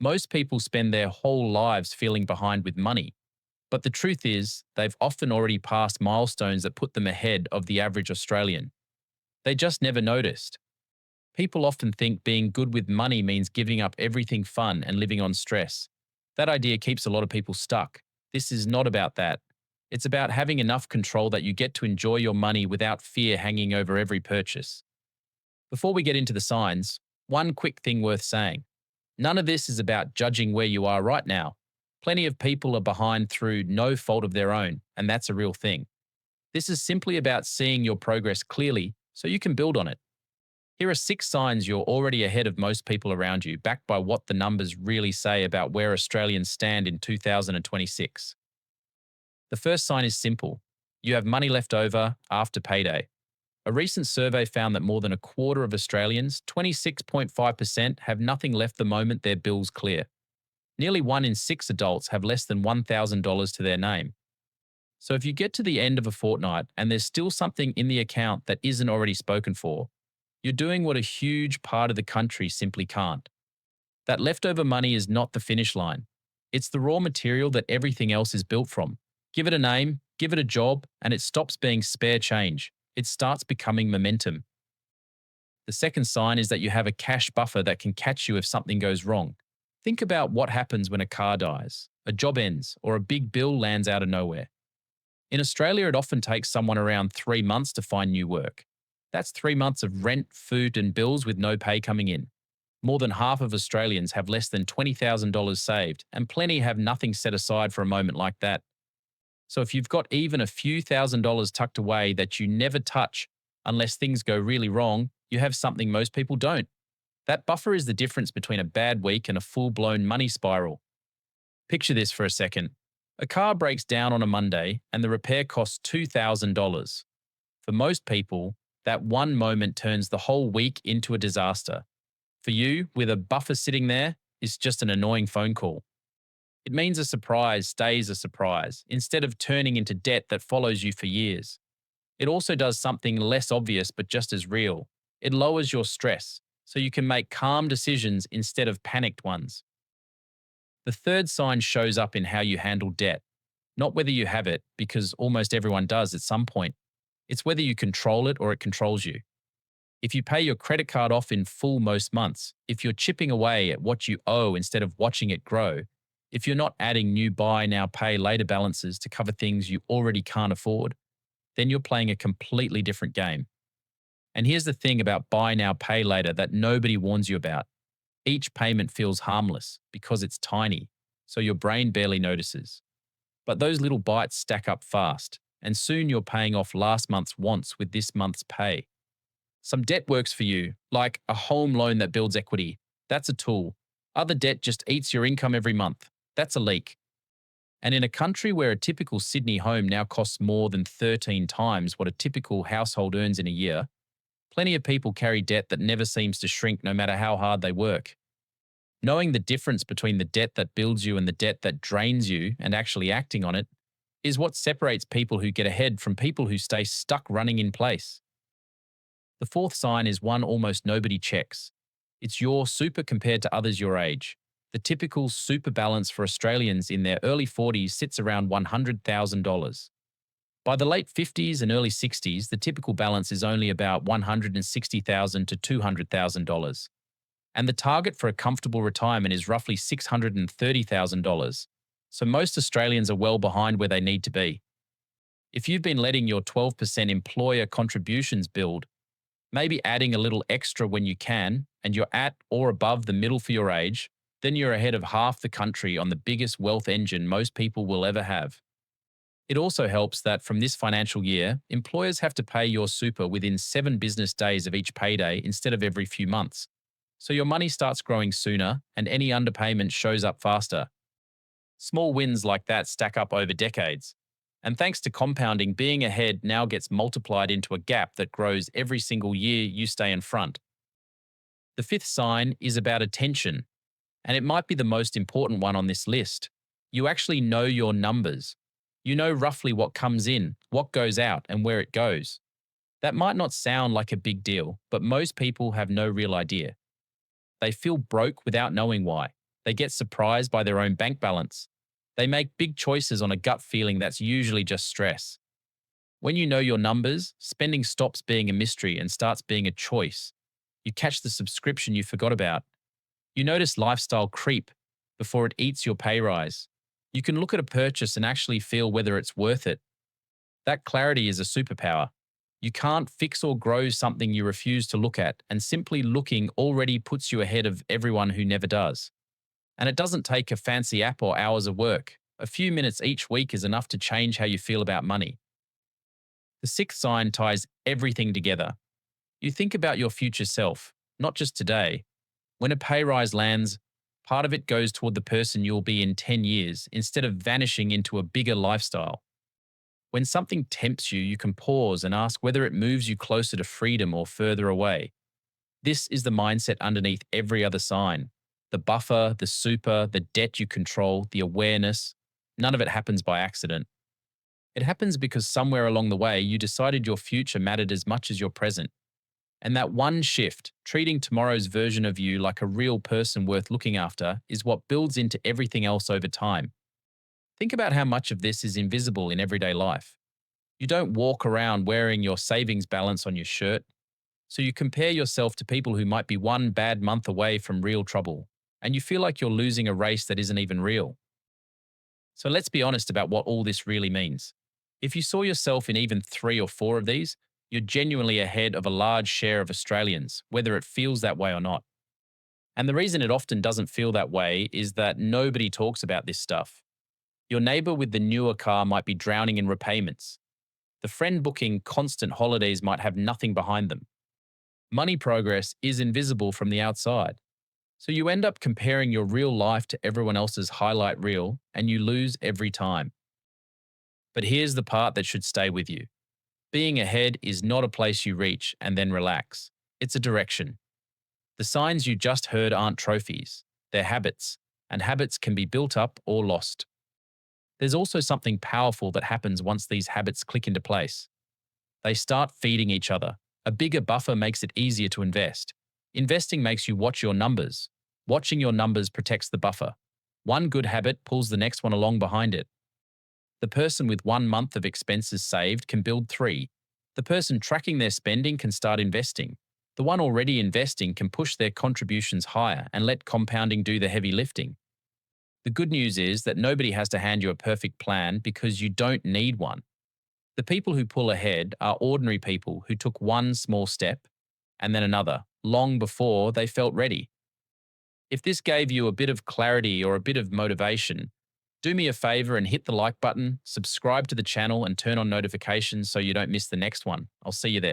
Most people spend their whole lives feeling behind with money, but the truth is, they've often already passed milestones that put them ahead of the average Australian. They just never noticed. People often think being good with money means giving up everything fun and living on stress. That idea keeps a lot of people stuck. This is not about that. It's about having enough control that you get to enjoy your money without fear hanging over every purchase. Before we get into the signs, one quick thing worth saying. None of this is about judging where you are right now. Plenty of people are behind through no fault of their own, and that's a real thing. This is simply about seeing your progress clearly so you can build on it. Here are 6 signs you're already ahead of most people around you, backed by what the numbers really say about where Australians stand in 2026. The first sign is simple. You have money left over after payday. A recent survey found that more than a quarter of Australians, 26.5%, have nothing left the moment their bills clear. Nearly 1 in 6 adults have less than $1,000 to their name. So if you get to the end of a fortnight and there's still something in the account that isn't already spoken for, you're doing what a huge part of the country simply can't. That leftover money is not the finish line. It's the raw material that everything else is built from. Give it a name, give it a job, and it stops being spare change. It starts becoming momentum. The second sign is that you have a cash buffer that can catch you if something goes wrong. Think about what happens when a car dies, a job ends, or a big bill lands out of nowhere. In Australia, it often takes someone around 3 months to find new work. That's 3 months of rent, food, and bills with no pay coming in. More than half of Australians have less than $20,000 saved, and plenty have nothing set aside for a moment like that. So if you've got even a few $1,000s tucked away that you never touch unless things go really wrong, you have something most people don't. That buffer is the difference between a bad week and a full-blown money spiral. Picture this for a second. A car breaks down on a Monday and the repair costs $2,000. For most people, that one moment turns the whole week into a disaster. For you, with a buffer sitting there, it's just an annoying phone call. It means a surprise stays a surprise, instead of turning into debt that follows you for years. It also does something less obvious but just as real. It lowers your stress, so you can make calm decisions instead of panicked ones. The third sign shows up in how you handle debt, not whether you have it, because almost everyone does at some point. It's whether you control it or it controls you. If you pay your credit card off in full most months, if you're chipping away at what you owe instead of watching it grow, if you're not adding new buy now pay later balances to cover things you already can't afford, then you're playing a completely different game. And here's the thing about buy now pay later that nobody warns you about. Each payment feels harmless because it's tiny, so your brain barely notices. But those little bites stack up fast, and soon you're paying off last month's wants with this month's pay. Some debt works for you, like a home loan that builds equity. That's a tool. Other debt just eats your income every month. That's a leak. And in a country where a typical Sydney home now costs more than 13 times what a typical household earns in a year, plenty of people carry debt that never seems to shrink no matter how hard they work. Knowing the difference between the debt that builds you and the debt that drains you and actually acting on it is what separates people who get ahead from people who stay stuck running in place. The fourth sign is one almost nobody checks. It's your super compared to others your age. The typical super balance for Australians in their early 40s sits around $100,000. By the late 50s and early 60s, the typical balance is only about $160,000 to $200,000. And the target for a comfortable retirement is roughly $630,000. So most Australians are well behind where they need to be. If you've been letting your 12% employer contributions build, maybe adding a little extra when you can, and you're at or above the middle for your age, then you're ahead of half the country on the biggest wealth engine most people will ever have. It also helps that from this financial year, employers have to pay your super within 7 business days of each payday instead of every few months. So your money starts growing sooner and any underpayment shows up faster. Small wins like that stack up over decades. And thanks to compounding, being ahead now gets multiplied into a gap that grows every single year you stay in front. The fifth sign is about attention, and it might be the most important one on this list. You actually know your numbers. You know roughly what comes in, what goes out, and where it goes. That might not sound like a big deal, but most people have no real idea. They feel broke without knowing why. They get surprised by their own bank balance. They make big choices on a gut feeling that's usually just stress. When you know your numbers, spending stops being a mystery and starts being a choice. You catch the subscription you forgot about. You notice lifestyle creep before it eats your pay rise. You can look at a purchase and actually feel whether it's worth it. That clarity is a superpower. You can't fix or grow something you refuse to look at, and simply looking already puts you ahead of everyone who never does. And it doesn't take a fancy app or hours of work. A few minutes each week is enough to change how you feel about money. The sixth sign ties everything together. You think about your future self, not just today. When a pay rise lands, part of it goes toward the person you'll be in 10 years instead of vanishing into a bigger lifestyle. When something tempts you, you can pause and ask whether it moves you closer to freedom or further away. This is the mindset underneath every other sign. The buffer, the super, the debt you control, the awareness. None of it happens by accident. It happens because somewhere along the way, you decided your future mattered as much as your present. And that one shift, treating tomorrow's version of you like a real person worth looking after, is what builds into everything else over time. Think about how much of this is invisible in everyday life. You don't walk around wearing your savings balance on your shirt, so you compare yourself to people who might be one bad month away from real trouble, and you feel like you're losing a race that isn't even real. So let's be honest about what all this really means. If you saw yourself in even 3 or 4 of these, you're genuinely ahead of a large share of Australians, whether it feels that way or not. And the reason it often doesn't feel that way is that nobody talks about this stuff. Your neighbor with the newer car might be drowning in repayments. The friend booking constant holidays might have nothing behind them. Money progress is invisible from the outside. So you end up comparing your real life to everyone else's highlight reel, and you lose every time. But here's the part that should stay with you. Being ahead is not a place you reach and then relax. It's a direction. The signs you just heard aren't trophies, they're habits, and habits can be built up or lost. There's also something powerful that happens once these habits click into place. They start feeding each other. A bigger buffer makes it easier to invest. Investing makes you watch your numbers. Watching your numbers protects the buffer. One good habit pulls the next one along behind it. The person with 1 month of expenses saved can build 3. The person tracking their spending can start investing. The one already investing can push their contributions higher and let compounding do the heavy lifting. The good news is that nobody has to hand you a perfect plan because you don't need one. The people who pull ahead are ordinary people who took one small step and then another, long before they felt ready. If this gave you a bit of clarity or a bit of motivation, do me a favor and hit the like button, subscribe to the channel, and turn on notifications so you don't miss the next one. I'll see you there.